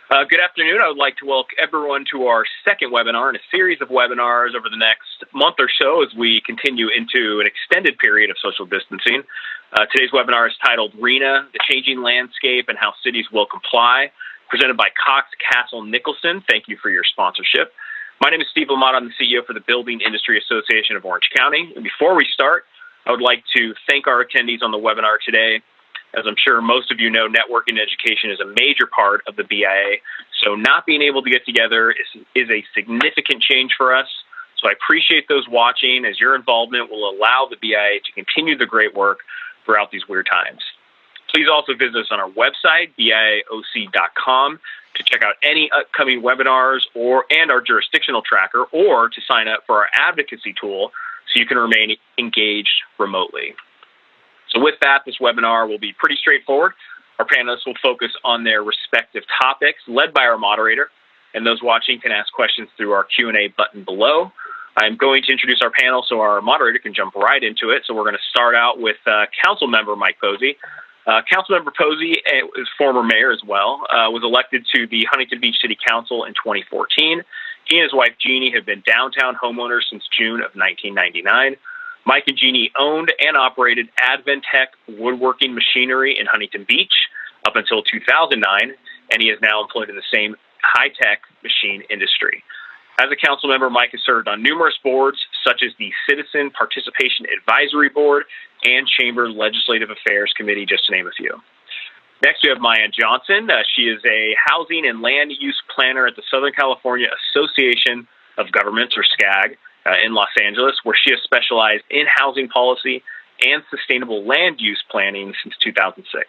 Good afternoon. I would like to welcome everyone to our second webinar in a series of webinars over the next month or so as we continue into an extended period of social distancing. Today's webinar is titled RHNA, The Changing Landscape and How Cities Will Comply, presented by Cox Castle Nicholson. Thank you for your sponsorship. My name is Steve Lamott. I'm the CEO for the Building Industry Association of Orange County. And before we start, I would like to thank our attendees on the webinar today. As I'm sure most of you know, networking education is a major part of the BIA, so not being able to get together is a significant change for us. So I appreciate those watching, as your involvement will allow the BIA to continue the great work throughout these weird times. Please also visit us on our website, BIAOC.com, to check out any upcoming webinars and our jurisdictional tracker, or to sign up for our advocacy tool so you can remain engaged remotely. So with that, this webinar will be pretty straightforward. Our panelists will focus on their respective topics, led by our moderator, and those watching can ask questions through our Q&A button below. I'm going to introduce our panel so our moderator can jump right into it. So we're going to start out with Council Member Mike Posey. Councilmember Posey is former mayor as well, was elected to the Huntington Beach City Council in 2014. He and his wife Jeannie have been downtown homeowners since June of 1999. Mike and Jeannie owned and operated Adventech woodworking machinery in Huntington Beach up until 2009, and he is now employed in the same high-tech machine industry. As a council member, Mike has served on numerous boards, such as the Citizen Participation Advisory Board and Chamber Legislative Affairs Committee, just to name a few. Next, we have Mayanne Johnson. She is a housing and land use planner at the Southern California Association of Governments, or SCag, in Los Angeles, where she has specialized in housing policy and sustainable land use planning since 2006.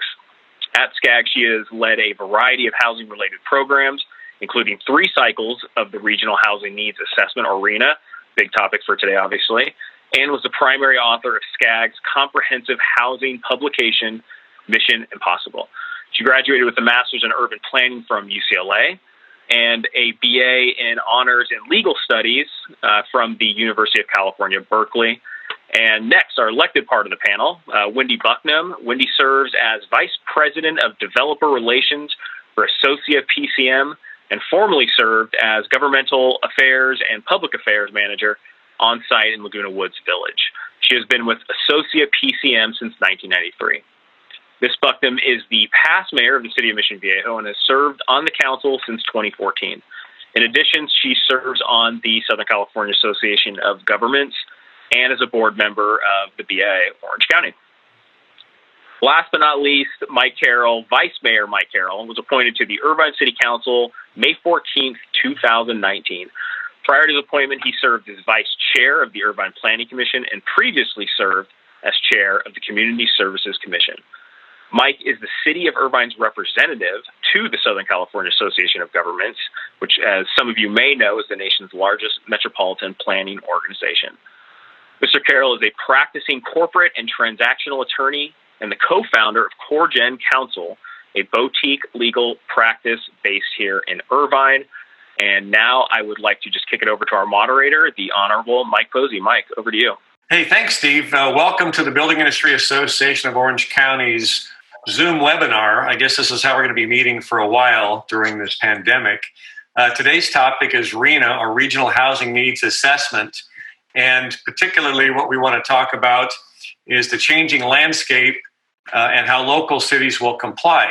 At SCag, she has led a variety of housing-related programs, including 3 cycles of the Regional Housing Needs Assessment, or RHNA, big topic for today, obviously, and was the primary author of SCag's comprehensive housing publication, Mission Impossible. She graduated with a master's in urban planning from UCLA, and a BA in Honors in Legal Studies from the University of California, Berkeley. And next, our elected part of the panel, Wendy Bucknum. Wendy serves as Vice President of Developer Relations for Associa PCM, and formerly served as Governmental Affairs and Public Affairs Manager on site in Laguna Woods Village. She has been with Associa PCM since 1993. Ms. Bucknum is the past mayor of the city of Mission Viejo and has served on the council since 2014. In addition, she serves on the Southern California Association of Governments and is a board member of the BIA Orange County. Last but not least, Mike Carroll, Vice Mayor Mike Carroll, was appointed to the Irvine City Council May 14th, 2019. Prior to his appointment, he served as Vice Chair of the Irvine Planning Commission and previously served as Chair of the Community Services Commission. Mike is the City of Irvine's representative to the Southern California Association of Governments, which, as some of you may know, is the nation's largest metropolitan planning organization. Mr. Carroll is a practicing corporate and transactional attorney and the co-founder of CoreGen Counsel, a boutique legal practice based here in Irvine. And now I would like to just kick it over to our moderator, the Honorable Mike Posey. Mike, over to you. Hey, thanks, Steve. Welcome to the Building Industry Association of Orange County's Zoom webinar. I guess this is how we're going to be meeting for a while during this pandemic. Today's topic is RHNA, or Regional Housing Needs Assessment. And particularly what we want to talk about is the changing landscape and how local cities will comply.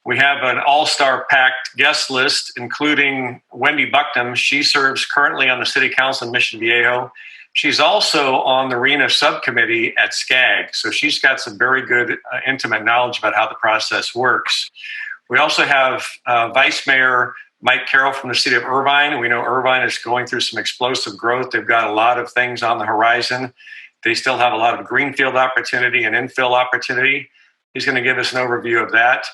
We have an all-star packed guest list, including Wendy Bucknum. She serves currently on the City Council in Mission Viejo. She's also on the RHNA subcommittee at SCag, so she's got some very good intimate knowledge about how the process works. We also have Vice Mayor Mike Carroll from the City of Irvine. We know Irvine is going through some explosive growth. They've got a lot of things on the horizon. They still have a lot of greenfield opportunity and infill opportunity. He's going to give us an overview of that.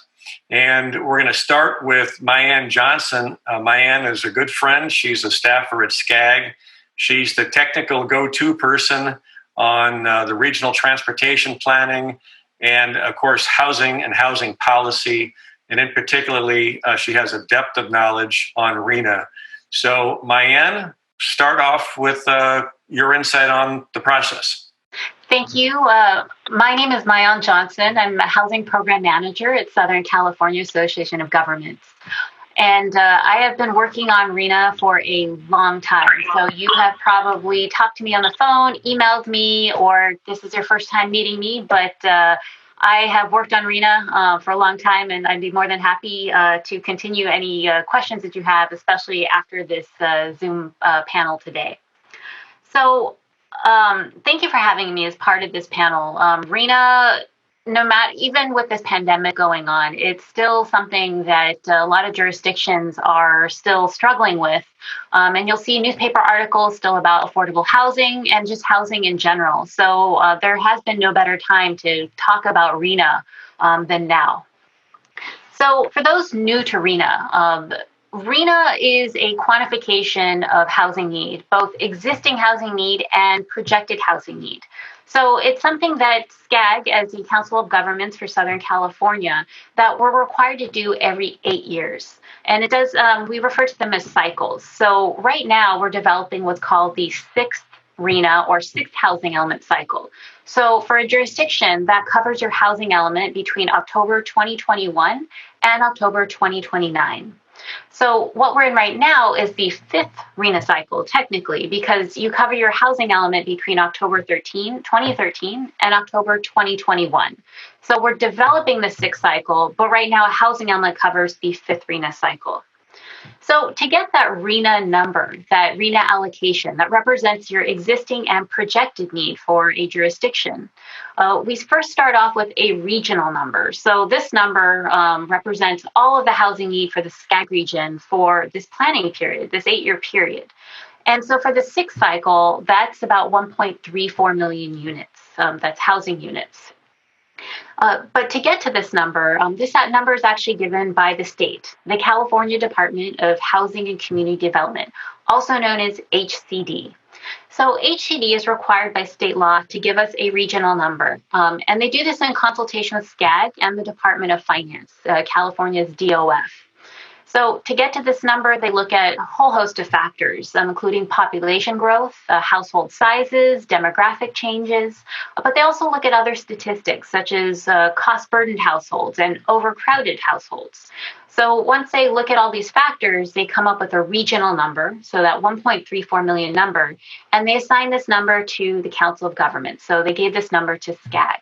And we're going to start with Mayanne Johnson. Mayanne is a good friend. She's a staffer at SCag. She's the technical go-to person on the regional transportation planning and, of course, housing and housing policy. And in particularly, she has a depth of knowledge on RHNA. So, Mayanne, start off with your insight on the process. Thank you. My name is Mayanne Johnson. I'm a housing program manager at Southern California Association of Governments. And I have been working on RHNA for a long time. So you have probably talked to me on the phone, emailed me, or this is your first time meeting me. But I have worked on RHNA for a long time, and I'd be more than happy to continue any questions that you have, especially after this Zoom panel today. So thank you for having me as part of this panel. RHNA, no matter, even with this pandemic going on, it's still something that a lot of jurisdictions are still struggling with. And you'll see newspaper articles still about affordable housing and just housing in general. So there has been no better time to talk about RHNA than now. So for those new to RHNA, RHNA is a quantification of housing need, both existing housing need and projected housing need. So it's something that SCag, as the Council of Governments for Southern California, that we're required to do every 8 years. And it does, we refer to them as cycles. So right now we're developing what's called the sixth RHNA, or sixth housing element cycle. So for a jurisdiction, that covers your housing element between October 2021 and October 2029. So what we're in right now is the fifth RHNA cycle, technically, because you cover your housing element between October 2013 and October 2021. So we're developing the sixth cycle, but right now a housing element covers the fifth RHNA cycle. So to get that RHNA number, that RHNA allocation that represents your existing and projected need for a jurisdiction, we first start off with a regional number. So this number represents all of the housing need for the SCag region for this planning period, this 8-year period. And so for the sixth cycle, that's about 1.34 million units. That's housing units. But to get to this number, that number is actually given by the state, the California Department of Housing and Community Development, also known as HCD. So HCD is required by state law to give us a regional number, and they do this in consultation with SCag and the Department of Finance, California's DOF. So to get to this number, they look at a whole host of factors, including population growth, household sizes, demographic changes, but they also look at other statistics such as cost-burdened households and overcrowded households. So once they look at all these factors, they come up with a regional number, so that 1.34 million number, and they assign this number to the Council of Governments. So they gave this number to SCag.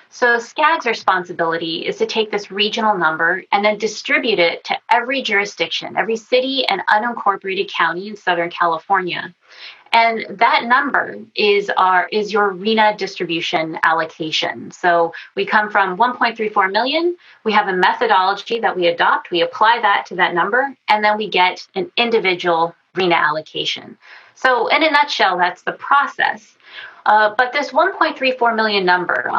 So SCag's responsibility is to take this regional number and then distribute it to every jurisdiction, every city and unincorporated county in Southern California. And that number is your RHNA distribution allocation. So we come from 1.34 million, we have a methodology that we adopt, we apply that to that number, and then we get an individual RHNA allocation. So in a nutshell, that's the process. But this 1.34 million number,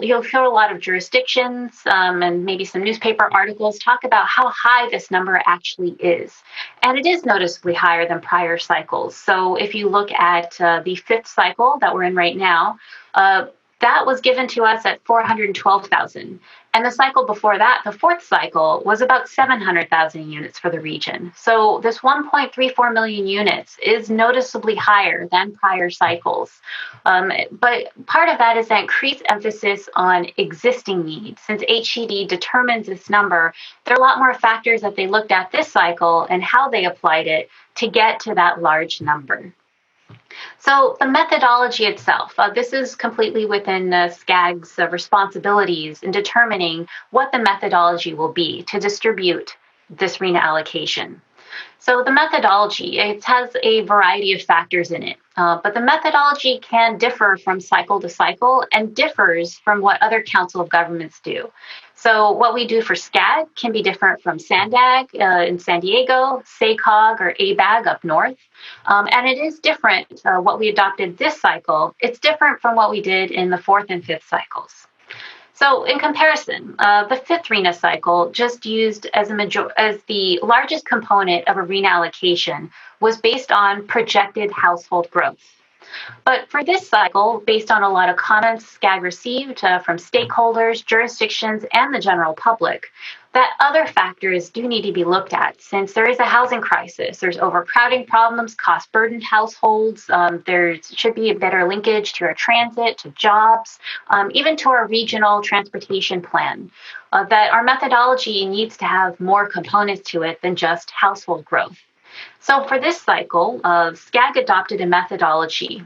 you'll hear a lot of jurisdictions and maybe some newspaper articles talk about how high this number actually is. And it is noticeably higher than prior cycles. So if you look at the fifth cycle that we're in right now, that was given to us at 412,000. And the cycle before that, the fourth cycle, was about 700,000 units for the region. So this 1.34 million units is noticeably higher than prior cycles. But part of that is that increased emphasis on existing needs. Since HCD determines this number, there are a lot more factors that they looked at this cycle and how they applied it to get to that large number. So the methodology itself, this is completely within SCag's responsibilities in determining what the methodology will be to distribute this RHNA allocation. So the methodology, it has a variety of factors in it, but the methodology can differ from cycle to cycle and differs from what other Council of Governments do. So what we do for SCag can be different from SANDAG in San Diego, SACOG or ABAG up north. And it is different, what we adopted this cycle, it's different from what we did in the fourth and fifth cycles. So in comparison, the fifth RHNA cycle, just used as the largest component of a RHNA allocation, was based on projected household growth. But for this cycle, based on a lot of comments SCag received from stakeholders, jurisdictions, and the general public, that other factors do need to be looked at since there is a housing crisis. There's overcrowding problems, cost-burdened households. There should be a better linkage to our transit, to jobs, even to our regional transportation plan. That our methodology needs to have more components to it than just household growth. So for this cycle, SCag adopted a methodology.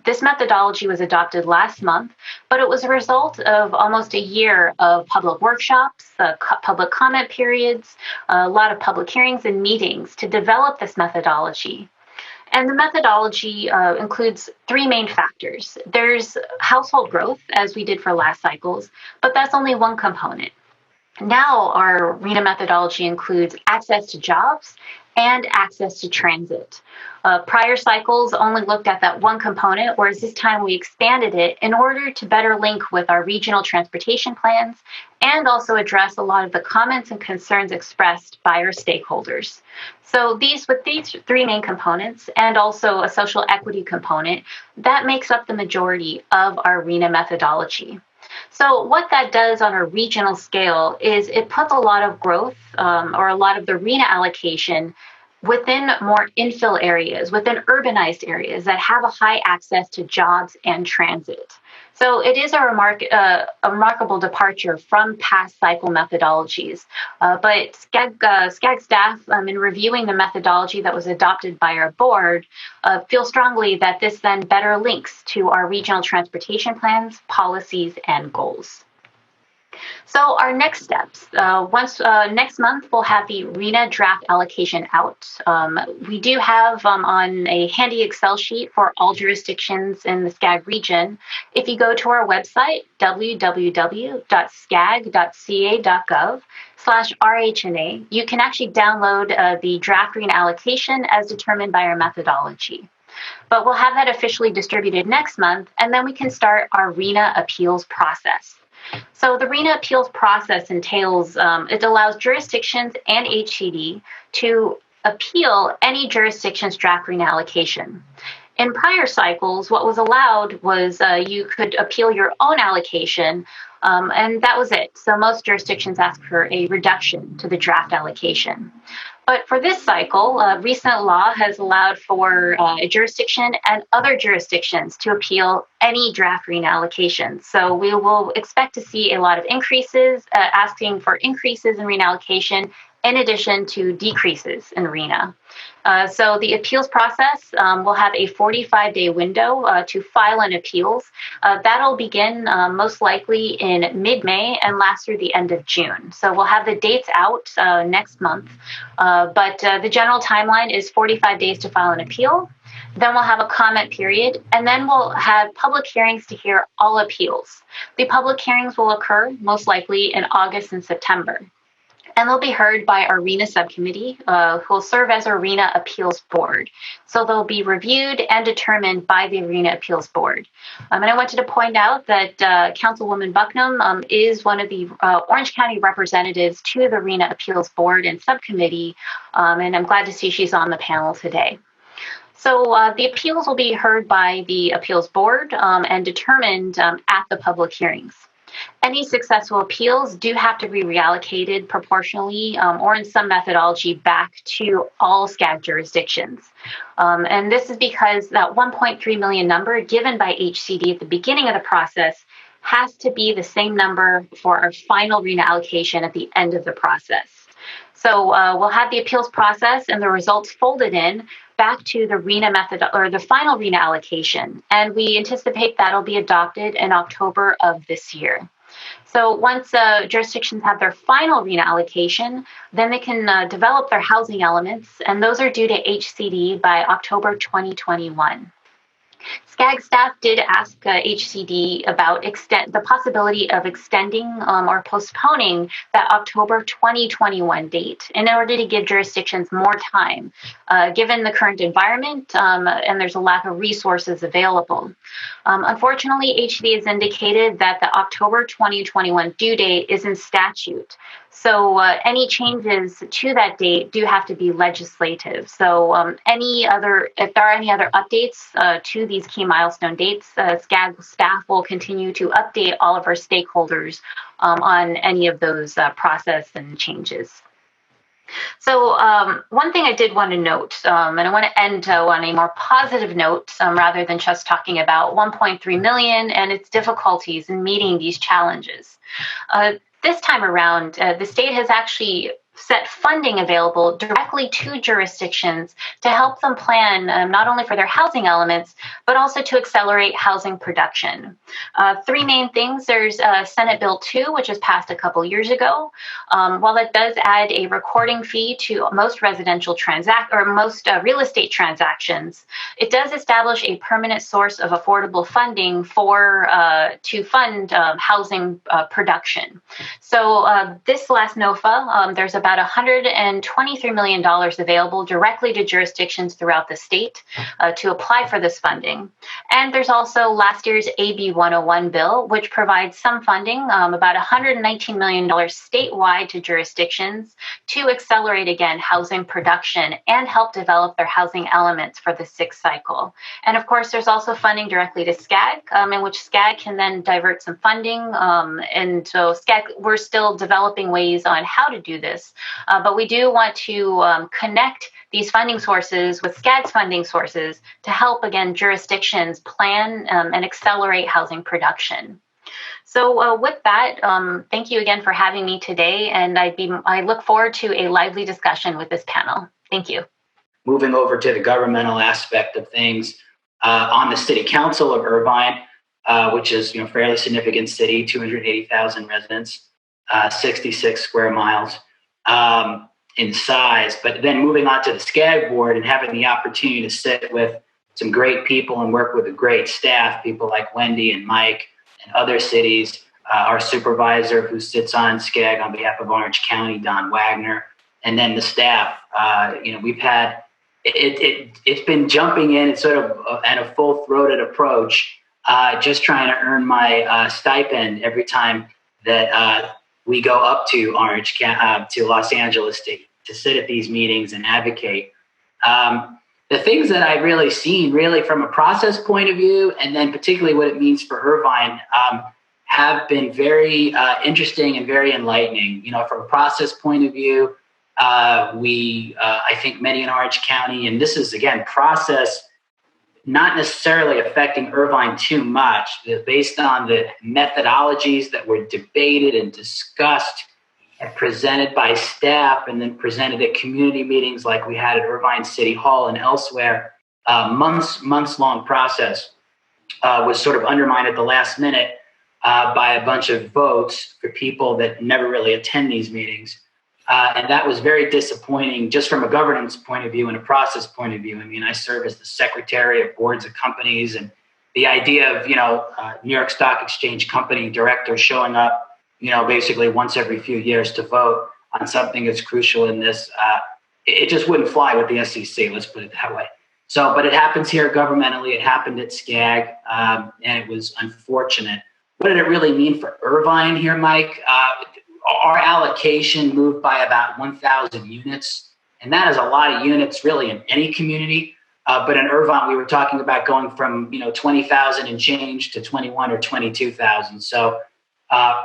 This methodology was adopted last month, but it was a result of almost a year of public workshops, public comment periods, a lot of public hearings and meetings to develop this methodology. And the methodology includes three main factors. There's household growth, as we did for last cycles, but that's only one component. Now our RHNA methodology includes access to jobs and access to transit. Prior cycles only looked at that one component, whereas this time we expanded it in order to better link with our regional transportation plans and also address a lot of the comments and concerns expressed by our stakeholders. So with these three main components and also a social equity component, that makes up the majority of our RHNA methodology. So what that does on a regional scale is it puts a lot of growth or a lot of the RHNA allocation within more infill areas, within urbanized areas that have a high access to jobs and transit. So it is a remarkable departure from past cycle methodologies. But SCag staff, in reviewing the methodology that was adopted by our board, feel strongly that this then better links to our regional transportation plans, policies, and goals. So our next steps, next month, we'll have the RHNA draft allocation out. We do have on a handy Excel sheet for all jurisdictions in the SCag region. If you go to our website, www.scag.ca.gov/RHNA, you can actually download the draft RHNA allocation as determined by our methodology. But we'll have that officially distributed next month, and then we can start our RHNA appeals process. So the RHNA appeals process entails, it allows jurisdictions and HCD to appeal any jurisdiction's draft RHNA allocation. In prior cycles, what was allowed was you could appeal your own allocation, and that was it. So most jurisdictions ask for a reduction to the draft allocation. But for this cycle, recent law has allowed for a jurisdiction and other jurisdictions to appeal any draft RHNA allocations. So we will expect to see a lot of increases, asking for increases in RHNA allocation in addition to decreases in RHNA. So the appeals process will have a 45-day window to file an appeals. That'll begin most likely in mid-May and last through the end of June. So we'll have the dates out next month, but the general timeline is 45 days to file an appeal. Then we'll have a comment period, and then we'll have public hearings to hear all appeals. The public hearings will occur most likely in August and September. And they'll be heard by our RHNA subcommittee, who will serve as our RHNA appeals board. So they'll be reviewed and determined by the RHNA appeals board. And I wanted to point out that Councilwoman Bucknum is one of the Orange County representatives to the RHNA appeals board and subcommittee, and I'm glad to see she's on the panel today. So the appeals will be heard by the appeals board and determined at the public hearings. Any successful appeals do have to be reallocated proportionally or in some methodology back to all SCag jurisdictions. And this is because that 1.3 million number given by HCD at the beginning of the process has to be the same number for our final RHNA allocation at the end of the process. So we'll have the appeals process and the results folded in back to the RHNA method or the final RHNA allocation. And we anticipate that'll be adopted in October of this year. So once jurisdictions have their final RHNA allocation, then they can develop their housing elements, and those are due to HCD by October 2021. SCag staff did ask HCD about the possibility of extending or postponing that October 2021 date in order to give jurisdictions more time, given the current environment and there's a lack of resources available. Unfortunately, HCD has indicated that the October 2021 due date is in statute. So any changes to that date do have to be legislative. So if there are any other updates to these key milestone dates, SCag staff will continue to update all of our stakeholders on any of those process and changes. So one thing I did want to note, and I want to end on a more positive note rather than just talking about 1.3 million and its difficulties in meeting these challenges. This time around, the state has actually set funding available directly to jurisdictions to help them plan not only for their housing elements, but also to accelerate housing production. Three main things. There's Senate Bill 2, which was passed a couple years ago. While it does add a recording fee to most residential most real estate transactions, it does establish a permanent source of affordable funding to fund housing production. So this last NOFA, there's about $123 million available directly to jurisdictions throughout the state to apply for this funding. And there's also last year's AB 101 bill, which provides some funding, about $119 million statewide to jurisdictions to accelerate, again, housing production and help develop their housing elements for the sixth cycle. And of course, there's also funding directly to SCag, in which SCag can then divert some funding. And so SCag, we're still developing ways on how to do this. But we do want to connect these funding sources with SCag's funding sources to help, again, jurisdictions plan and accelerate housing production. So with that, thank you again for having me today, and I look forward to a lively discussion with this panel. Thank you. Moving over to the governmental aspect of things, on the City Council of Irvine, which is fairly significant city, 280,000 residents, 66 square miles in size. But then moving on to the SCag board and having the opportunity to sit with some great people and work with a great staff, people like Wendy and Mike and other cities, our supervisor who sits on SCag on behalf of Orange County, Don Wagner, and then the staff. We've had it's been jumping in. It's sort of and a full-throated approach, just trying to earn my stipend every time that we go up to to Los Angeles to sit at these meetings and advocate. The things that I've really seen, really from a process point of view, and then particularly what it means for Irvine, have been very interesting and very enlightening. From a process point of view, I think many in Orange County, and this is, again, process not necessarily affecting Irvine too much, based on the methodologies that were debated and discussed and presented by staff and then presented at community meetings like we had at Irvine City Hall and elsewhere. Months-long process was sort of undermined at the last minute by a bunch of votes for people that never really attend these meetings. And that was very disappointing just from a governance point of view and a process point of view. I mean, I serve as the secretary of boards of companies, and the idea of, New York Stock Exchange company director showing up, basically once every few years to vote on something that's crucial in this, it just wouldn't fly with the SEC, let's put it that way. So, but it happens here governmentally. It happened at SCag, and it was unfortunate. What did it really mean for Irvine here, Mike? Our allocation moved by about 1,000 units, and that is a lot of units really in any community. But in Irvine, we were talking about going from 20,000 and change to 21 or 22,000. So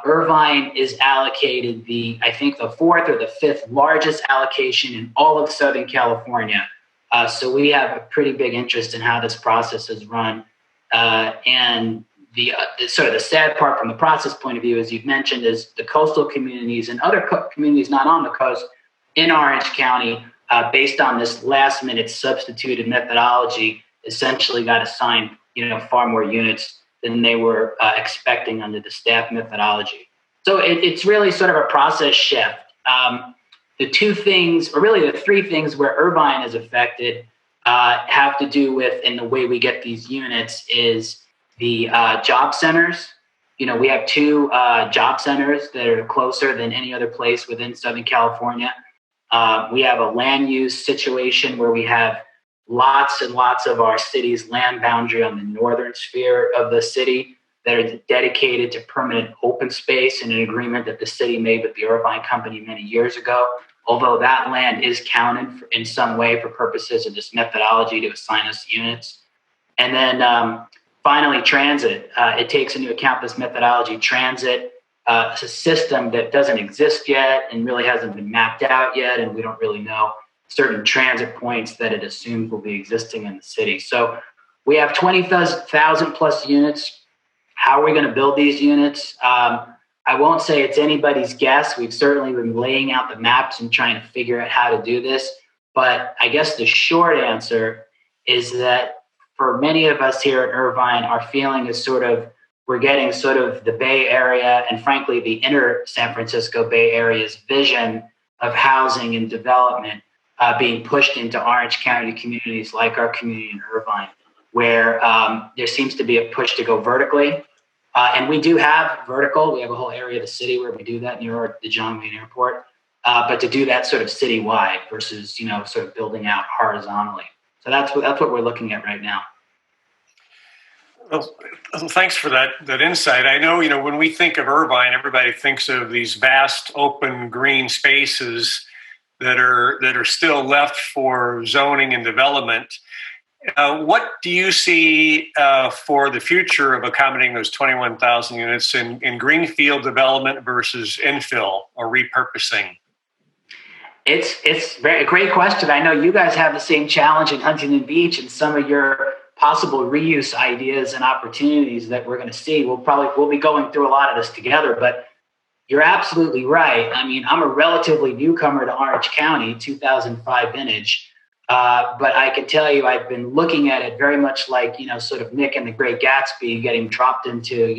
Irvine is allocated I think the fourth or the fifth largest allocation in all of Southern California. So we have a pretty big interest in how this process is run, and the sort of the sad part from the process point of view, as you've mentioned, is the coastal communities and other communities not on the coast in Orange County, based on this last minute substituted methodology, essentially got assigned, far more units than they were expecting under the staff methodology. So it's really sort of a process shift. The two things, or really the three things where Irvine is affected, have to do with, in the way we get these units, is the job centers. We have two job centers that are closer than any other place within Southern California. We have a land use situation where we have lots and lots of our city's land boundary on the northern sphere of the city that are dedicated to permanent open space in an agreement that the city made with the Irvine company many years ago, although that land is counted in some way for purposes of this methodology to assign us units. And then finally, transit. It takes into account this methodology. Transit is a system that doesn't exist yet and really hasn't been mapped out yet, and we don't really know certain transit points that it assumes will be existing in the city. So we have 20,000 plus units. How are we going to build these units? I won't say it's anybody's guess. We've certainly been laying out the maps and trying to figure out how to do this. But I guess the short answer is that for many of us here at Irvine, our feeling is we're getting sort of the Bay Area and frankly, the inner San Francisco Bay Area's vision of housing and development being pushed into Orange County communities like our community in Irvine, where there seems to be a push to go vertically. And we do have vertical. We have a whole area of the city where we do that near the John Wayne Airport. But to do that sort of citywide versus, sort of building out horizontally. So that's what we're looking at right now. Well, thanks for that insight. I know, when we think of Irvine, everybody thinks of these vast open green spaces that are still left for zoning and development. What do you see for the future of accommodating those 21,000 units in greenfield development versus infill or repurposing? It's a great question. I know you guys have the same challenge in Huntington Beach, and some of your possible reuse ideas and opportunities that we're going to see. We'll be going through a lot of this together, but you're absolutely right. I mean, I'm a relatively newcomer to Orange County, 2005 vintage. But I can tell you, I've been looking at it very much like, sort of Nick and the Great Gatsby getting dropped into,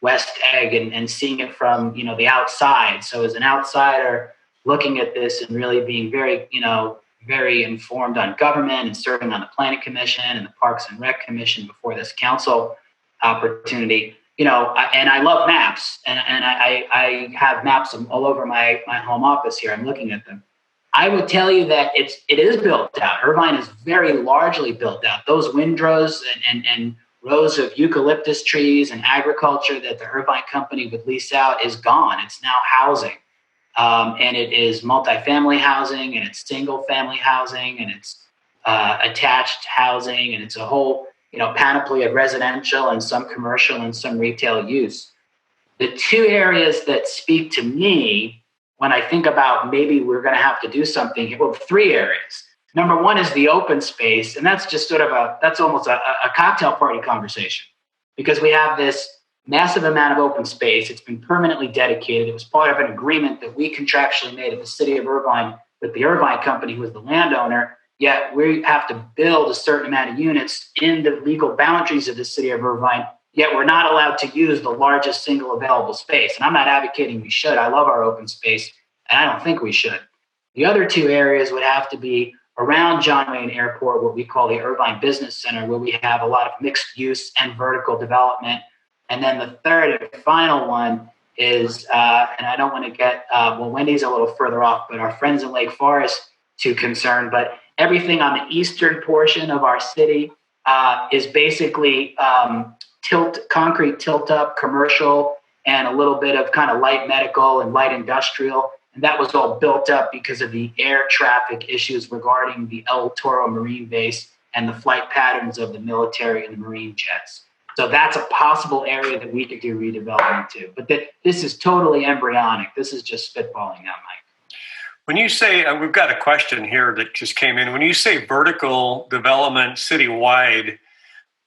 West Egg and seeing it from, the outside. So as an outsider looking at this and really being very, very informed on government and serving on the Planning Commission and the Parks and Rec Commission before this council opportunity, and I love maps and I have maps all over my home office here. I'm looking at them. I would tell you that it is built out. Irvine is very largely built out. Those windrows and rows of eucalyptus trees and agriculture that the Irvine company would lease out is gone. It's now housing. And it is multifamily housing, and it's single family housing, and it's attached housing, and it's a whole panoply of residential and some commercial and some retail use. The two areas that speak to me when I think about maybe we're going to have to do something here, well, three areas. Number one is the open space, and that's just that's almost a cocktail party conversation, because we have this massive amount of open space. It's been permanently dedicated. It was part of an agreement that we contractually made at the city of Irvine with the Irvine company, who was the landowner, yet we have to build a certain amount of units in the legal boundaries of the city of Irvine, yet we're not allowed to use the largest single available space. And I'm not advocating we should. I love our open space, and I don't think we should. The other two areas would have to be around John Wayne Airport, what we call the Irvine Business Center, where we have a lot of mixed use and vertical development. And then the third and final one is, and I don't want to get, Wendy's a little further off, but our friends in Lake Forest too concerned. But everything on the eastern portion of our city is basically concrete tilt up, commercial, and a little bit of kind of light medical and light industrial. And that was all built up because of the air traffic issues regarding the El Toro Marine Base and the flight patterns of the military and the Marine jets. So that's a possible area that we could do redevelopment to. But this is totally embryonic. This is just spitballing now, Mike. When you say, we've got a question here that just came in. When you say vertical development citywide,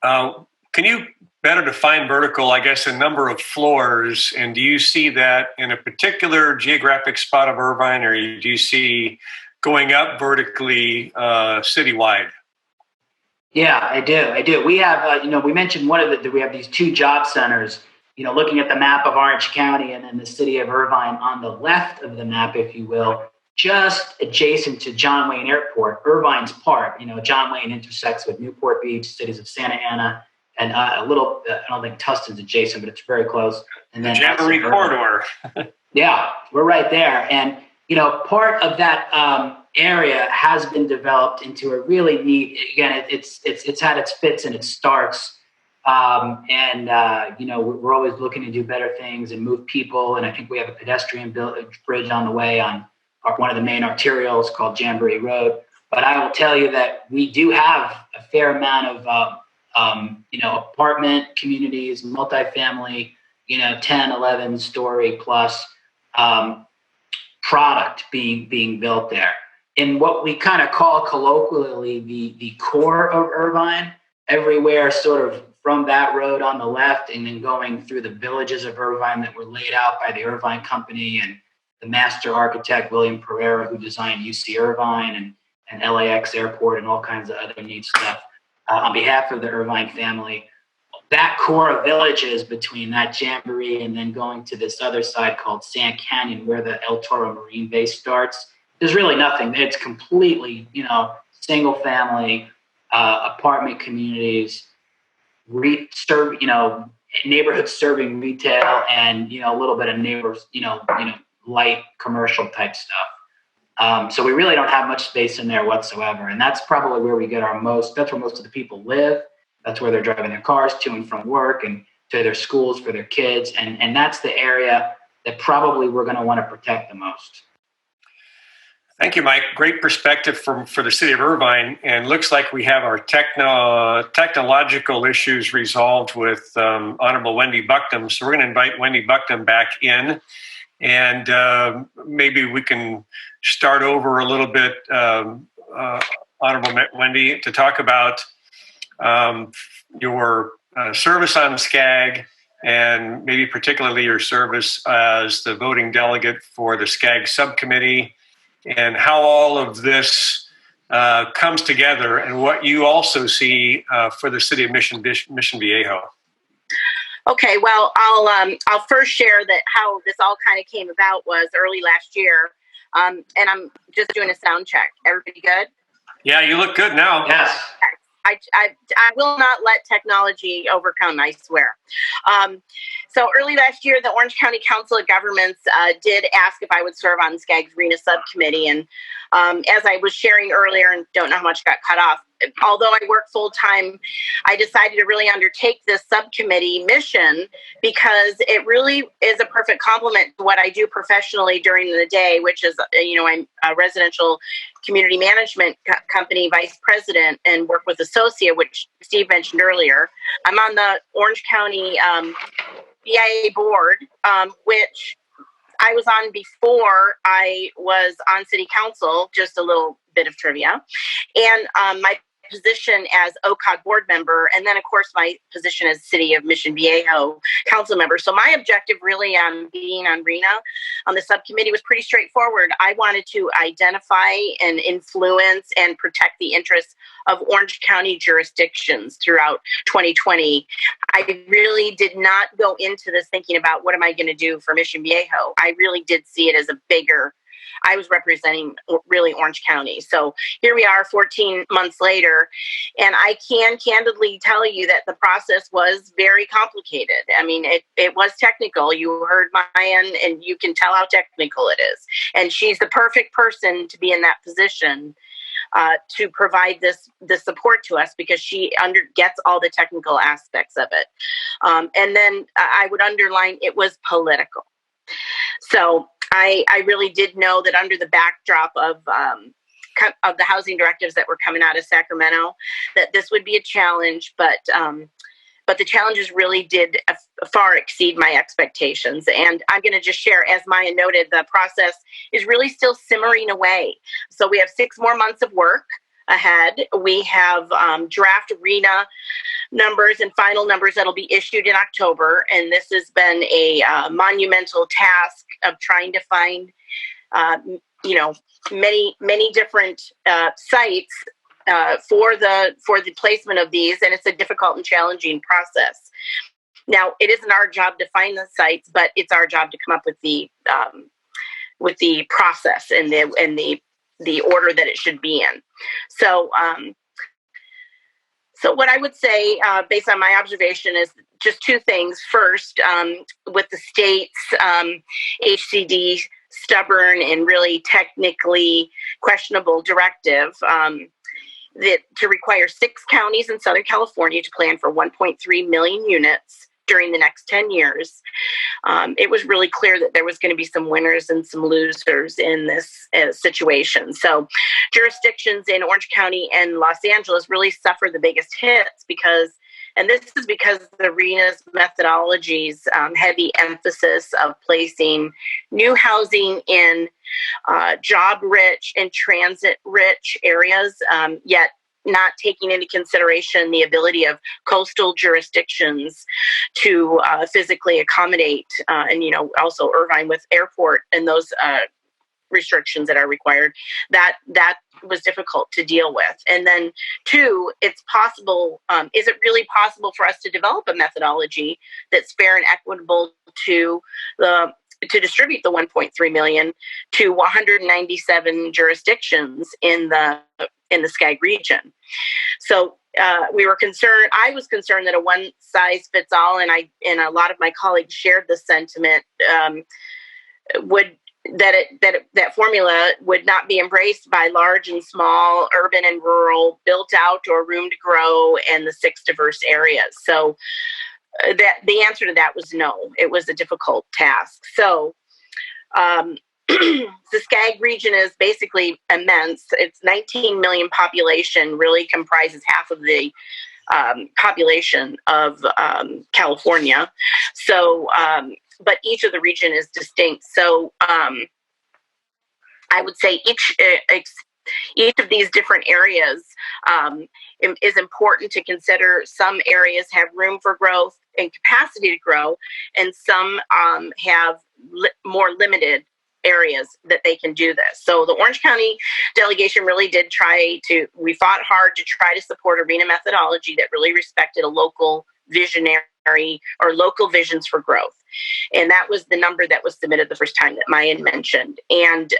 can you better define vertical, I guess, a number of floors? And do you see that in a particular geographic spot of Irvine, or do you see going up vertically citywide? Yeah, I do. We have, we mentioned we have these two job centers, looking at the map of Orange County and then the city of Irvine on the left of the map, if you will, just adjacent to John Wayne Airport, Irvine's part. John Wayne intersects with Newport Beach, cities of Santa Ana, and I don't think Tustin's adjacent, but it's very close. And then Jamboree Corridor. Yeah, we're right there. And, part of that area has been developed into a really neat, again, it's had its fits and its starts We're always looking to do better things and move people. And I think we have a pedestrian bridge on the way on one of the main arterials called Jamboree Road. But I will tell you that we do have a fair amount of, apartment communities, multifamily, 10, 11 story plus product being built there. In what we kind of call colloquially the core of Irvine, everywhere sort of from that road on the left and then going through the villages of Irvine that were laid out by the Irvine Company and the master architect, William Pereira, who designed UC Irvine and LAX Airport and all kinds of other neat stuff on behalf of the Irvine family. That core of villages between that Jamboree and then going to this other side called Sand Canyon, where the El Toro Marine Base starts, there's really nothing. It's completely, single family apartment communities, neighborhoods serving retail and, a little bit of neighbors, light commercial type stuff. So we really don't have much space in there whatsoever. And that's probably where we get that's where most of the people live. That's where they're driving their cars to and from work and to their schools for their kids. And that's the area that probably we're going to want to protect the most. Thank you, Mike. Great perspective for the city of Irvine. And looks like we have our technological issues resolved with Honorable Wendy Bucknum. So we're going to invite Wendy Bucknum back in. And maybe we can start over a little bit, Honorable Wendy, to talk about your service on SCag and maybe particularly your service as the voting delegate for the SCag subcommittee and how all of this comes together and what you also see for the city of Mission Viejo. Okay, well, I'll first share that how this all kind of came about was early last year, and I'm just doing a sound check. Everybody good? Yeah, you look good now. Yes. I will not let technology overcome, I swear. So early last year, the Orange County Council of Governments did ask if I would serve on SCag's RHNA subcommittee. And as I was sharing earlier, and don't know how much got cut off, although I work full time, I decided to really undertake this subcommittee mission because it really is a perfect complement to what I do professionally during the day, which is, I'm a residential community management company vice president and work with Associate, which Steve mentioned earlier. I'm on the Orange County BIA board, which I was on before I was on city council, just a little bit of trivia. And my position as OCOG board member, and then of course my position as City of Mission Viejo council member. So my objective really on being on RHNA on the subcommittee was pretty straightforward. I wanted to identify and influence and protect the interests of Orange County jurisdictions throughout 2020. I really did not go into this thinking about what am I going to do for Mission Viejo. I really did see it as a bigger, I was representing really Orange County. So here we are 14 months later, and I can candidly tell you that the process was very complicated. I mean, it was technical. You heard Maya, and you can tell how technical it is. And she's the perfect person to be in that position to provide this support to us because she gets all the technical aspects of it. And then I would underline it was political. So I really did know that under the backdrop of the housing directives that were coming out of Sacramento, that this would be a challenge, but the challenges really did far exceed my expectations. And I'm going to just share, as Maya noted, the process is really still simmering away. So we have 6 more months of work ahead. We have draft RHNA numbers and final numbers that'll be issued in October. And this has been a monumental task of trying to find, many different sites for the placement of these. And it's a difficult and challenging process. Now, it isn't our job to find the sites, but it's our job to come up with the process and the order that it should be in. So what I would say, based on my observation, is just 2 things. First, with the state's HCD stubborn and really technically questionable directive, to require 6 counties in Southern California to plan for 1.3 million units during the next 10 years. It was really clear that there was going to be some winners and some losers in this situation. So jurisdictions in Orange County and Los Angeles really suffered the biggest hits because the RHNA's methodology's heavy emphasis of placing new housing in job-rich and transit-rich areas, yet not taking into consideration the ability of coastal jurisdictions to physically accommodate, and also Irvine with airport and those restrictions that are required. That was difficult to deal with. And then 2, it's possible. Is it really possible for us to develop a methodology that's fair and equitable to distribute the 1.3 million to 197 jurisdictions in the SCag region? So we were concerned. I was concerned that a one size fits all, and a lot of my colleagues shared the sentiment. That formula would not be embraced by large and small, urban and rural, built out or room to grow, and the 6 diverse areas. So that the answer to that was no. It was a difficult task. So the SCag region is basically immense. It's 19 million population, really comprises half of the population of California. So, but each of the region is distinct. So I would say each of these different areas is important to consider. Some areas have room for growth and capacity to grow, and some have more limited areas that they can do this. So the Orange County delegation really did we fought hard to try to support a RHNA methodology that really respected a local visionary or local visions for growth. And that was the number that was submitted the first time that Mayan mentioned. And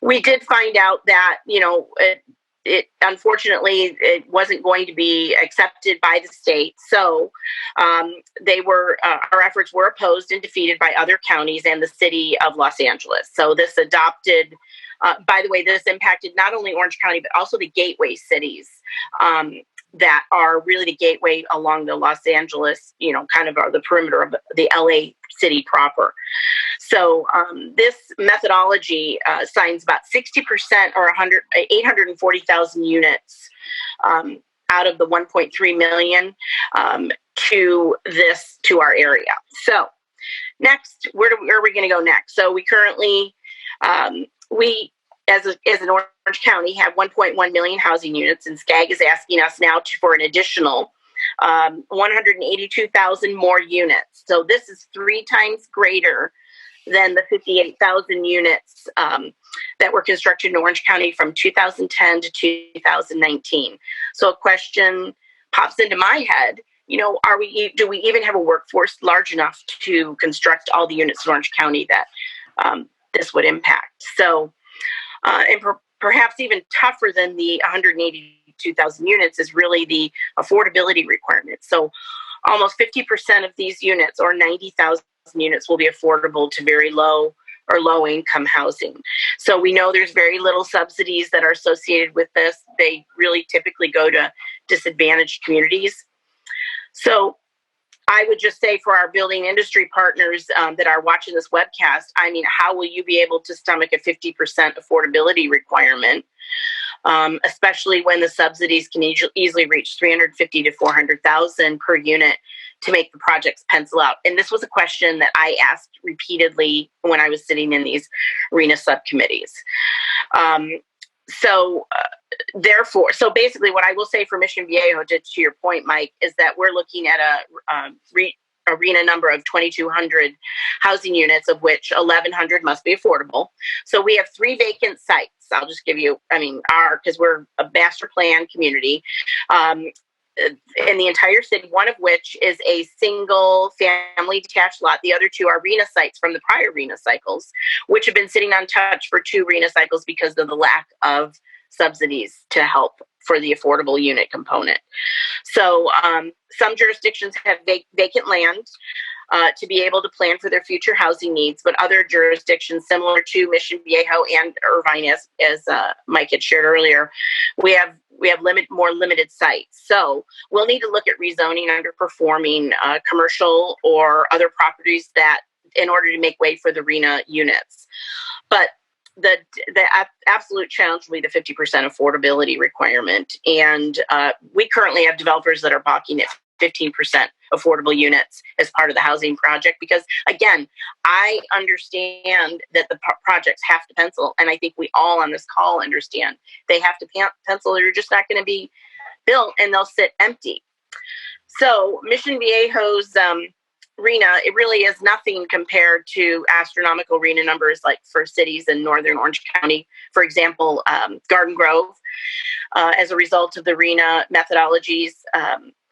we did find out that, it unfortunately, it wasn't going to be accepted by the state. So our efforts were opposed and defeated by other counties and the city of Los Angeles. So this adopted, by the way, this impacted not only Orange County, but also the gateway cities that are really the gateway along the Los Angeles, kind of the perimeter of the LA city proper. So this methodology assigns about 60% or 840,000 units out of the 1.3 million to our area. So next, where are we going to go next? So we currently, as an Orange County, have 1.1 million housing units, and SCag is asking us now for an additional 182,000 more units. So this is 3 times greater than the 58,000 units that were constructed in Orange County from 2010 to 2019. So a question pops into my head, do we even have a workforce large enough to construct all the units in Orange County that this would impact? So, and perhaps even tougher than the 182,000 units is really the affordability requirement. So almost 50% of these units, or 90,000 units, will be affordable to very low or low income housing. So we know there's very little subsidies that are associated with this. They really typically go to disadvantaged communities. So I would just say for our building industry partners that are watching this webcast, how will you be able to stomach a 50% affordability requirement, especially when the subsidies can easily reach $350,000 to $400,000 per unit to make the projects pencil out? And this was a question that I asked repeatedly when I was sitting in these RHNA subcommittees. So basically what I will say for Mission Viejo, to your point, Mike, is that we're looking at a RHNA number of 2,200 housing units, of which 1,100 must be affordable. So we have 3 vacant sites. I'll just give you, because we're a master plan community in the entire city, one of which is a single family detached lot. The other 2 are RHNA sites from the prior RHNA cycles, which have been sitting untouched for 2 RHNA cycles because of the lack of subsidies to help for the affordable unit component. So some jurisdictions have vacant land. to be able to plan for their future housing needs. But other jurisdictions similar to Mission Viejo and Irvine, as Mike had shared earlier, we have more limited sites. So we'll need to look at rezoning underperforming commercial or other properties that in order to make way for the RHNA units. But the absolute challenge will be the 50% affordability requirement. And we currently have developers that are balking at 15% affordable units as part of the housing project, because again, I understand that the projects have to pencil, and I think we all on this call understand they have to pencil, or you're just not going to be built and they'll sit empty. So Mission Viejo's RHNA, it really is nothing compared to astronomical RHNA numbers like for cities in northern Orange County. For example, Garden Grove, as a result of the RHNA methodologies,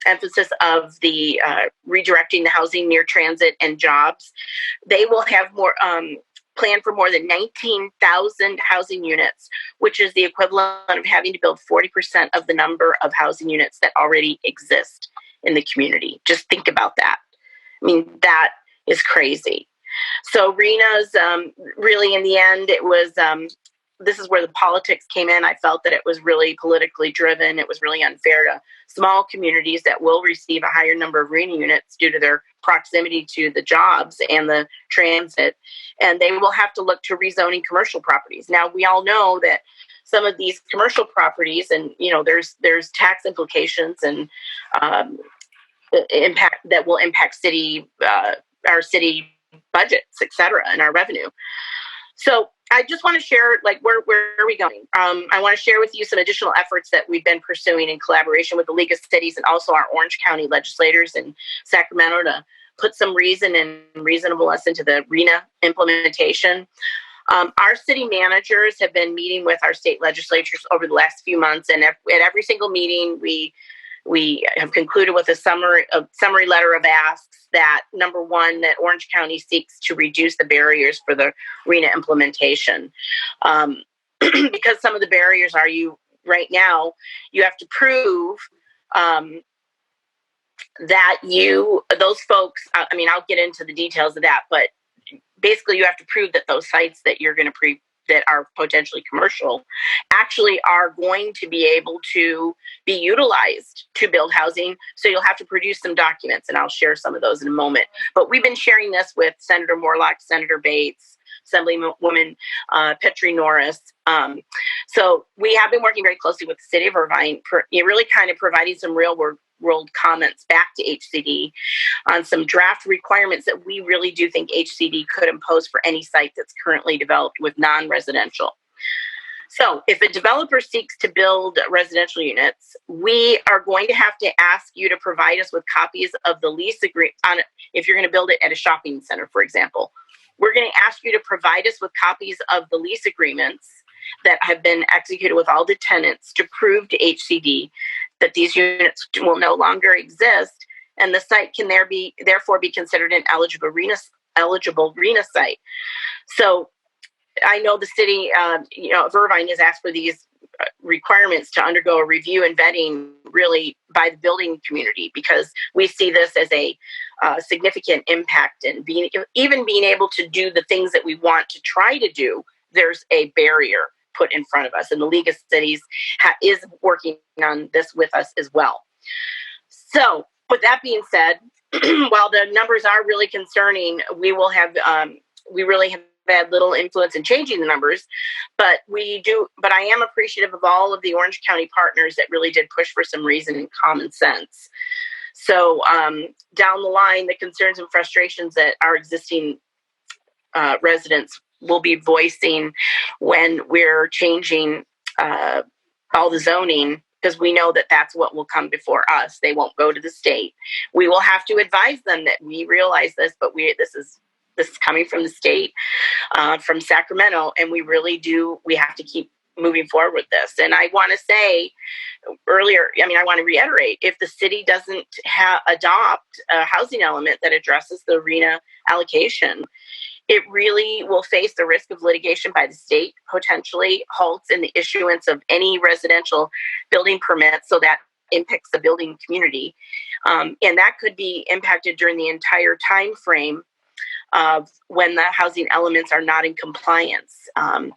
emphasis of the redirecting the housing near transit and jobs, they will have more planned for more than 19,000 housing units, which is the equivalent of having to build 40% of the number of housing units that already exist in the community. Just think about that. I mean, that is crazy. So RHNA's really, in the end, it was, this is where the politics came in. I felt that it was really politically driven. It was really unfair to small communities that will receive a higher number of RHNA units due to their proximity to the jobs and the transit. And they will have to look to rezoning commercial properties. Now, we all know that some of these commercial properties, and, you know, there's tax implications and impact that will impact our city budgets, et cetera, and our revenue. So I just want to share, like, where are we going? I want to share with you some additional efforts that we've been pursuing in collaboration with the League of Cities and also our Orange County legislators in Sacramento to put some reason and reasonableness into the RHNA implementation. Our city managers have been meeting with our state legislatures over the last few months, and at every single meeting, we have concluded with a summary letter of asks that, number one, that Orange County seeks to reduce the barriers for the RHNA implementation. Because some of the barriers are right now, you have to prove that those folks, I mean, I'll get into the details of that, but basically you have to prove that those sites that you're going to that are potentially commercial actually are going to be able to be utilized to build housing. So you'll have to produce some documents, and I'll share some of those in a moment. But we've been sharing this with Senator Morlock, Senator Bates, Assemblywoman Petrie Norris. So we have been working very closely with the city of Irvine, really kind of providing some real world comments back to HCD on some draft requirements that we really do think HCD could impose for any site that's currently developed with non-residential. So if a developer seeks to build residential units, we are going to have to ask you to provide us with copies of the lease agreement. If you're going to build it at a shopping center, for example, we're going to ask you to provide us with copies of the lease agreements that have been executed with all the tenants to prove to HCD that these units will no longer exist, and the site can therefore be considered an eligible RHNA site. So I know the city of Irvine has asked for these requirements to undergo a review and vetting really by the building community, because we see this as a significant impact, and even being able to do the things that we want to try to do, there's a barrier put in front of us, and the League of Cities is working on this with us as well. So with that being said, while the numbers are really concerning, we really have had little influence in changing the numbers, but I am appreciative of all of the Orange County partners that really did push for some reason and common sense. So down the line, the concerns and frustrations that our existing residents will be voicing when we're changing all the zoning, because we know that that's what will come before us. They won't go to the state. We will have to advise them that we realize this, but this is coming from the state, from Sacramento, and we have to keep moving forward with this. And I want to say I want to reiterate, if the city doesn't adopt a housing element that addresses the RHNA allocation, it really will face the risk of litigation by the state, potentially halts in the issuance of any residential building permits, so that impacts the building community. And that could be impacted during the entire time frame of when the housing elements are not in compliance. And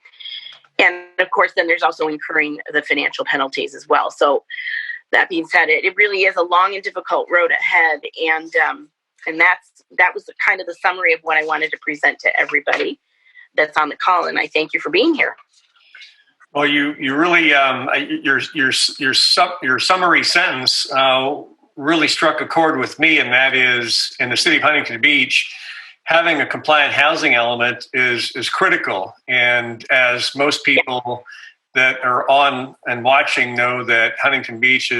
of course, then there's also incurring the financial penalties as well. So that being said, it really is a long and difficult road ahead. And that was kind of the summary of what I wanted to present to everybody that's on the call. And I thank you for being here. Well, you really your summary sentence really struck a chord with me, and that is, in the city of Huntington Beach, having a compliant housing element is critical. And as most people that are on and watching know, that Huntington Beach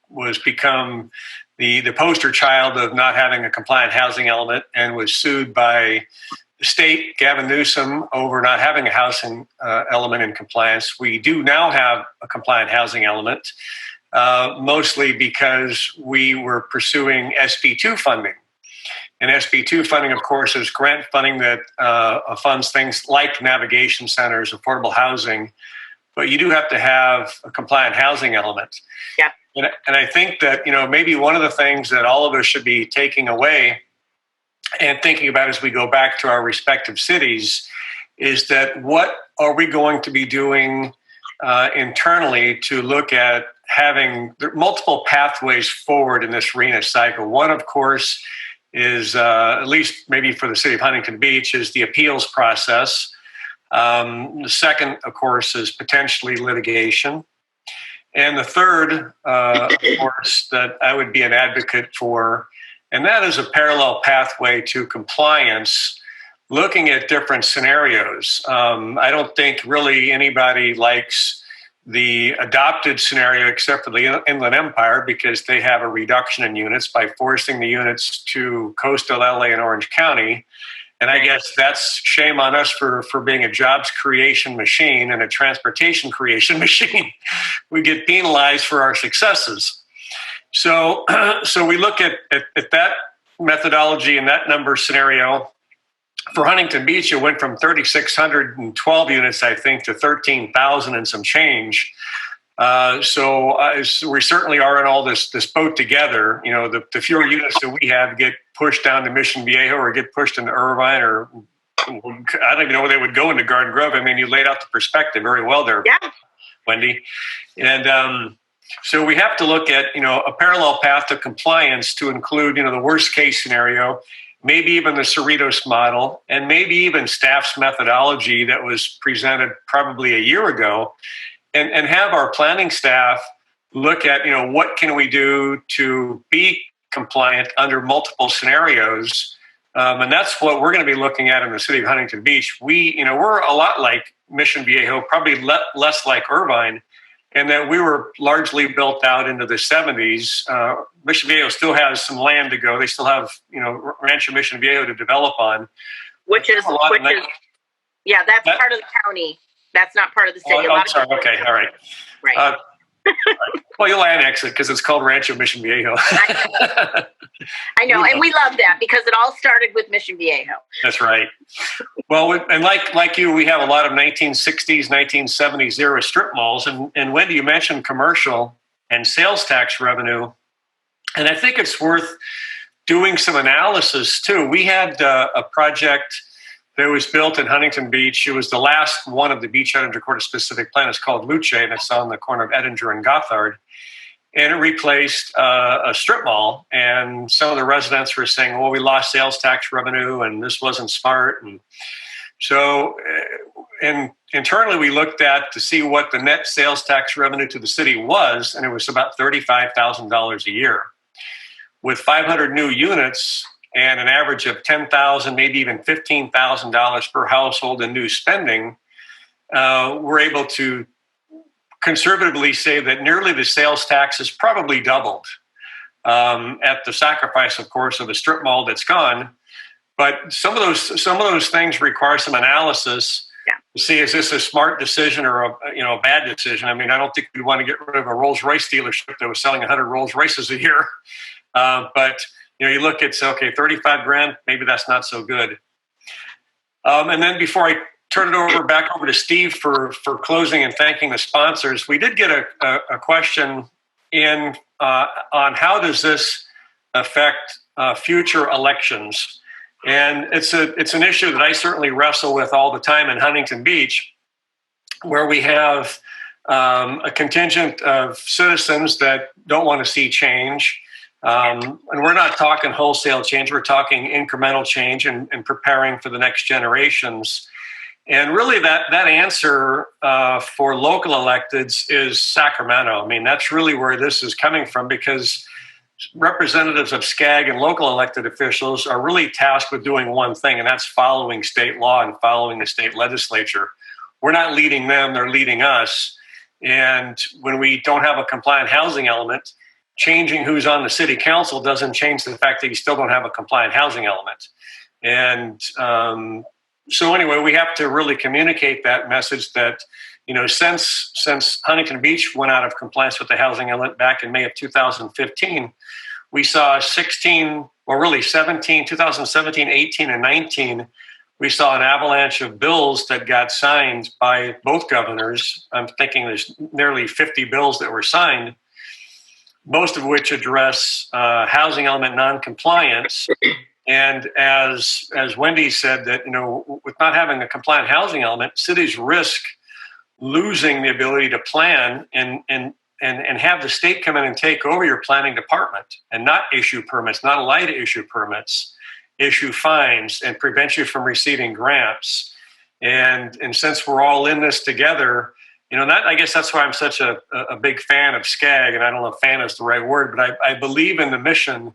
was become the poster child of not having a compliant housing element, and was sued by the state, Gavin Newsom, over not having a housing element in compliance. We do now have a compliant housing element, mostly because we were pursuing SB2 funding. And SB2 funding, of course, is grant funding that funds things like navigation centers, affordable housing, but you do have to have a compliant housing element. Yeah. And I think that, maybe one of the things that all of us should be taking away and thinking about as we go back to our respective cities is that what are we going to be doing internally to look at having multiple pathways forward in this RHNA cycle. One, of course, is, at least maybe for the city of Huntington Beach, is the appeals process. The second, of course, is potentially litigation. And the third, of course, that I would be an advocate for, and that is a parallel pathway to compliance, looking at different scenarios. I don't think really anybody likes the adopted scenario except for the Inland Empire, because they have a reduction in units by forcing the units to coastal LA and Orange County. And I guess that's shame on us for being a jobs creation machine and a transportation creation machine. We get penalized for our successes. So we look at that methodology and that number scenario. For Huntington Beach, it went from 3,612 units, I think, to 13,000 and some change. So we certainly are in all this boat together. The fewer units that we have get pushed down to Mission Viejo or get pushed into Irvine, or I don't even know where they would go into Garden Grove. I mean, you laid out the perspective very well there, yeah, Wendy. And so we have to look at, a parallel path to compliance to include, the worst case scenario, maybe even the Cerritos model, and maybe even staff's methodology that was presented probably a year ago, and have our planning staff look at, what can we do to be compliant under multiple scenarios. And that's what we're going to be looking at in the city of Huntington Beach. We're a lot like Mission Viejo, probably less like Irvine, and that we were largely built out into the 70s. Mission Viejo still has some land to go. They still have, Rancho Mission Viejo to develop on. That's part of the county. That's not part of the city. I'm sorry. Okay, all right. Right. Well, you'll annex it because it's called Rancho Mission Viejo. I know, and we love that because it all started with Mission Viejo. That's right. Well, and like you, we have a lot of 1960s, 1970s era strip malls. And Wendy, you mentioned commercial and sales tax revenue. And I think it's worth doing some analysis, too. We had a project that was built in Huntington Beach. It was the last one of the beach Edinger Quarter specific plan. It's called Luce, and it's on the corner of Edinger and Gothard. And it replaced a strip mall. And some of the residents were saying, well, we lost sales tax revenue and this wasn't smart. And so internally, we looked at to see what the net sales tax revenue to the city was, and it was about $35,000 a year. With 500 new units and an average of $10,000, maybe even $15,000 per household in new spending, we're able to conservatively say that nearly the sales tax is probably doubled at the sacrifice, of course, of a strip mall that's gone. But some of those things require some analysis to see, is this a smart decision or a bad decision? I mean, I don't think we'd want to get rid of a Rolls-Royce dealership that was selling 100 Rolls-Royces a year. But you look at, okay, $35,000, maybe that's not so good. And then before I turn it back over to Steve for closing and thanking the sponsors, we did get a question in on how does this affect future elections. And it's an issue that I certainly wrestle with all the time in Huntington Beach, where we have a contingent of citizens that don't want to see change. And we're not talking wholesale change, we're talking incremental change and preparing for the next generations. And really that answer for local electeds is Sacramento. I mean, that's really where this is coming from, because representatives of SCag and local elected officials are really tasked with doing one thing, and that's following state law and following the state legislature. We're not leading them, they're leading us. And when we don't have a compliant housing element, changing who's on the city council doesn't change the fact that you still don't have a compliant housing element. And so anyway, we have to really communicate that message that, you know, since Huntington Beach went out of compliance with the housing element back in May of 2015, we saw 2017, 18, and 19, we saw an avalanche of bills that got signed by both governors. I'm thinking there's nearly 50 bills that were signed, most of which address housing element non-compliance. And as Wendy said, that, you know, with not having a compliant housing element, cities risk losing the ability to plan and have the state come in and take over your planning department and not issue permits, not allow you to issue permits, issue fines, and prevent you from receiving grants. And since we're all in this together, you know, I guess that's why I'm such a big fan of SCag, and I don't know if fan is the right word, but I believe in the mission,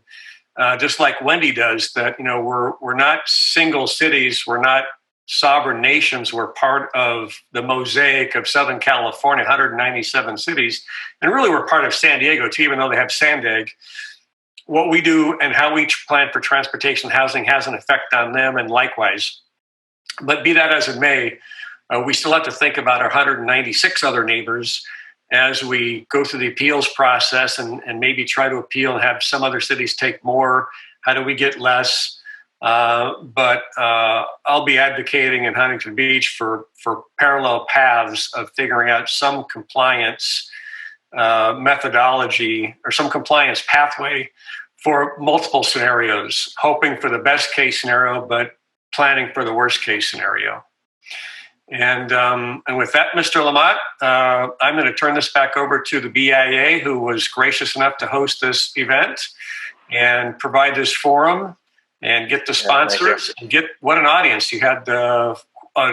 just like Wendy does, that, you know, we're not single cities, we're not sovereign nations, we're part of the mosaic of Southern California, 197 cities, and really we're part of San Diego too, even though they have SCag. What we do and how we plan for transportation housing has an effect on them, and likewise. But be that as it may, we still have to think about our 196 other neighbors as we go through the appeals process and maybe try to appeal and have some other cities take more. How do we get less? But I'll be advocating in Huntington Beach for parallel paths of figuring out some compliance methodology or some compliance pathway for multiple scenarios, hoping for the best case scenario, but planning for the worst case scenario. And with that, Mr. Lamont, I'm going to turn this back over to the BIA, who was gracious enough to host this event and provide this forum and get the sponsors and get what an audience. You had a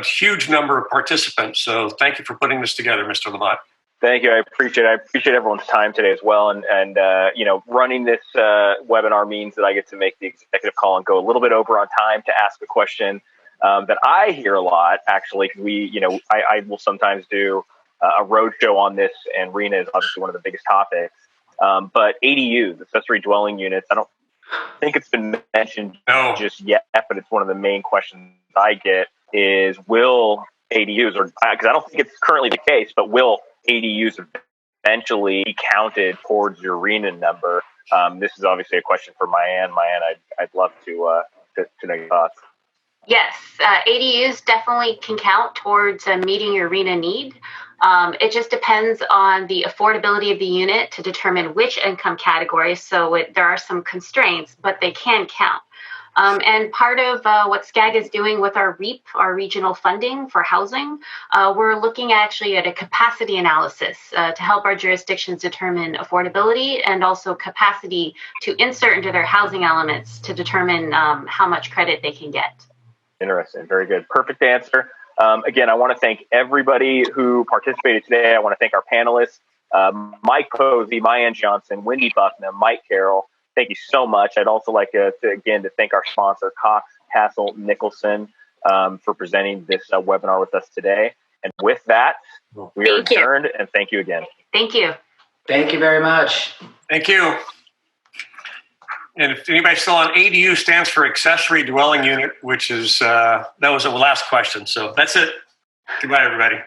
huge number of participants. So thank you for putting this together, Mr. Lamont. Thank you. I appreciate everyone's time today as well. And you know, running this webinar means that I get to make the executive call and go a little bit over on time to ask a question that I hear a lot, actually, because I will sometimes do a roadshow on this, and RHNA is obviously one of the biggest topics. But ADUs, accessory dwelling units, I don't think it's been mentioned just yet, but it's one of the main questions I get is, will ADUs, or because I don't think it's currently the case, but will ADUs eventually be counted towards your RHNA number? This is obviously a question for Mayanne. Mayanne, I'd love to know your thoughts. Yes, ADUs definitely can count towards meeting your RHNA need. It just depends on the affordability of the unit to determine which income category. So there are some constraints, but they can count. And part of what SCag is doing with our REAP, our regional funding for housing, we're looking actually at a capacity analysis to help our jurisdictions determine affordability and also capacity to insert into their housing elements to determine how much credit they can get. Interesting. Very good. Perfect answer. Again, I want to thank everybody who participated today. I want to thank our panelists, Mike Posey, Mayanne Johnson, Wendy Bucknum, Mike Carroll. Thank you so much. I'd also like to thank our sponsor, Cox Castle Nicholson, for presenting this webinar with us today. And with that, we are adjourned, and thank you again. Thank you. Thank you very much. Thank you. And if anybody's still on, ADU stands for accessory dwelling unit, which is, that was the last question. So that's it. Goodbye, everybody.